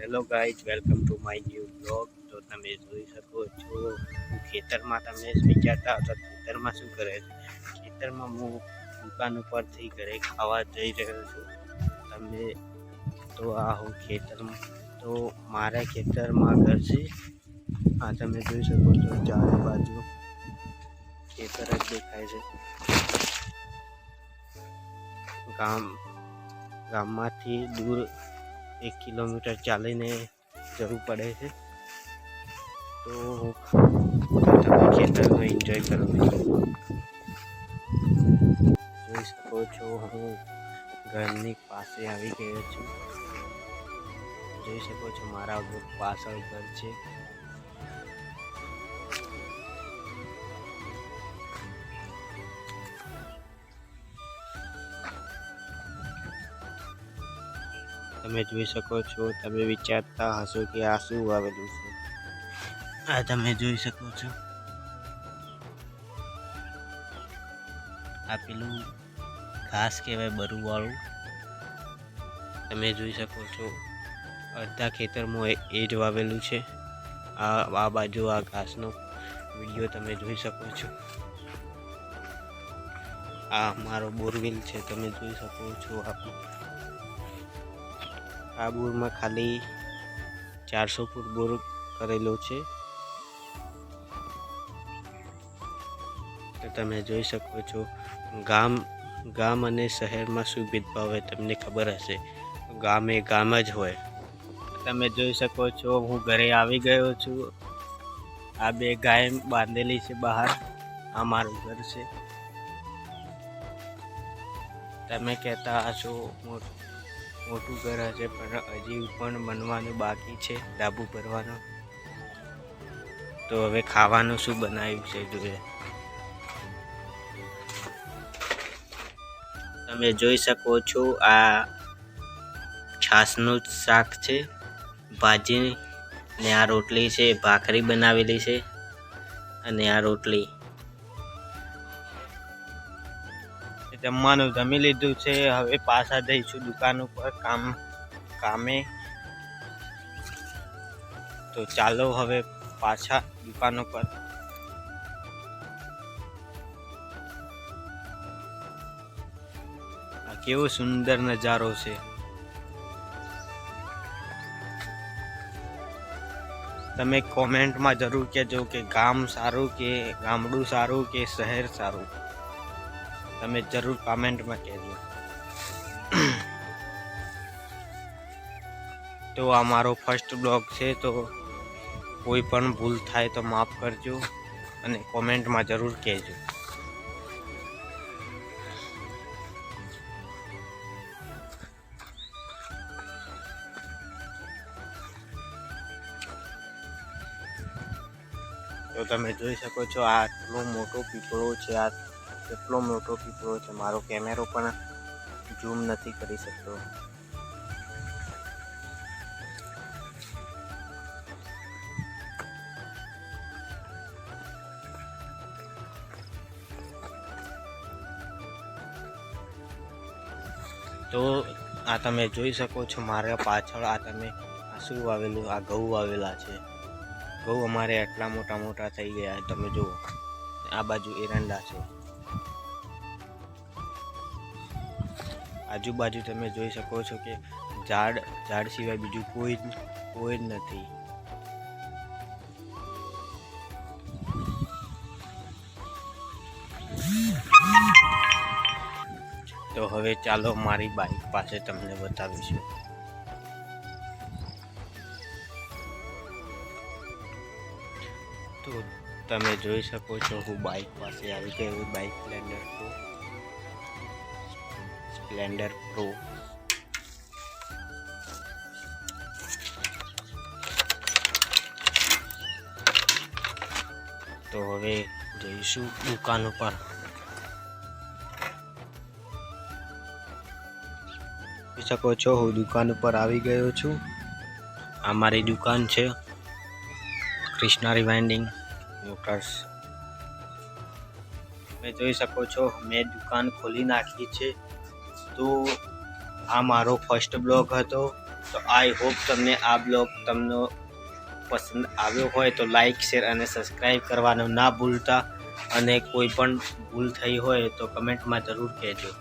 Hello guys, welcome to my new blog. તો તમે જોઈ શકો છો ખેતરમાં. તમે વિચારતા હતા ખેતરમાં શું કરે છે. ખેતરમાં હું દુકાન ઉપરથી ઘરે ખાવા જઈ રહ્યો છું. તમે તો આ હું ખેતરમાં, તો મારા ખેતરમાં ઘર છે. આ તમે જોઈ શકો છો ચારે બાજુ ખેતર જ દેખાય છે. ગામમાંથી દૂર 1 કિલોમીટર ચાલીને જવું પડે છે. તો તમે ખેતરનો એન્જોય કરો. જોઈ શકો છો હું ઘરની પાસે આવી ગયો છું. જોઈ શકો છો મારા પાછળ ઘર છે. તમે જોઈ શકો છો. તમે વિચારતા હશો કે આ શું આવેલું છે. આ તમે જોઈ શકો છો, આ પેલું ઘાસ કહેવાય, બરું વાળું. તમે જોઈ શકો છો અડધા ખેતરમાં એ જ વાવેલું છે. આ બાજુ આ ઘાસનો વિડીયો તમે જોઈ શકો છો. આ મારો બોરવેલ છે, તમે જોઈ શકો છો. આ બોરમાં ખાલી 400 ફૂટ બોર કરેલો છે. તો તમે જોઈ શકો છો ગામ અને શહેરમાં શું ભેદભાવ હોય તમને ખબર હશે. ગામ એ ગામ જ હોય. તમે જોઈ શકો છો હું ઘરે આવી ગયો છું. આ 2 ગાય બાંધેલી છે બહાર. આ મારું ઘર છે. તમે કહેતા હશો મોટું ઘર હશે, પણ હજી પણ બનવાનું બાકી છે, ડાબુ ભરવાનું. તો હવે ખાવાનું શું બનાવ્યું છે જોઈએ. તમે જોઈ શકો છો આ છાસનું શાક છે, ભાજી ને આ રોટલી છે. ભાખરી બનાવેલી છે અને આ રોટલી. જમવાનું જમી લીધું છે. હવે પાછા જઈશું દુકાન ઉપર કામે. તો ચાલો હવે પાછા દુકાન ઉપર. આ કેવો સુંદર નજારો છે. તમે કોમેન્ટમાં જરૂર કહેજો કે ગામ સારું કે ગામડું સારું કે શહેર સારું. તમે જરૂર કોમેન્ટમાં કહેજો. તો આ મારો ફર્સ્ટ બ્લોગ છે, તો કોઈ પણ ભૂલ થાય તો માફ કરજો અને કોમેન્ટમાં જરૂર કહેજો. તો તમે જોઈ શકો છો આ આટલો મોટો પીપળો છે. આ કેટલો મોટો પીપળો છે. મારો કેમેરો પણ ઝૂમ નથી કરી શકતો. તો આ તમે જોઈ શકો છો મારા પાછળ. આ તમે આ શું વાવેલું, આ ઘઉં વાવેલા છે. ઘઉં અમારે આટલા મોટા થઈ ગયા. તમે જુઓ આ બાજુ એરંડા છે. આજુબાજુ તમે જોઈ શકો છો કે ઝાડ સિવાય બીજું કોઈ જ નથી. તો હવે ચાલો મારી બાઈક પાસે તમને બતાવીશું. તો તમે જોઈ શકો છો હું બાઈક પાસે આવી ગયો. Bike Splendor pro. તો હવે જઈશું દુકાન ઉપર. જોઈ શકો છો હું દુકાન ઉપર આવી ગયો છું. આ મારી દુકાન છે, કૃષ્ણા રિવાઇન્ડિંગ મોટર્સ. તમે જોઈ શકો છો મેં દુકાન ખોલી નાખી છે. તો આ મારો ફર્સ્ટ બ્લોગ હતો. તો આઈ હોપ તમને આ બ્લોગ તમને પસંદ આવ્યો હોય તો લાઈક શેર અને સબસ્ક્રાઈબ કરવાનું ના ભૂલતા, અને કોઈ પણ ભૂલ થઈ હોય તો કમેન્ટમાં જરૂર કહેજો.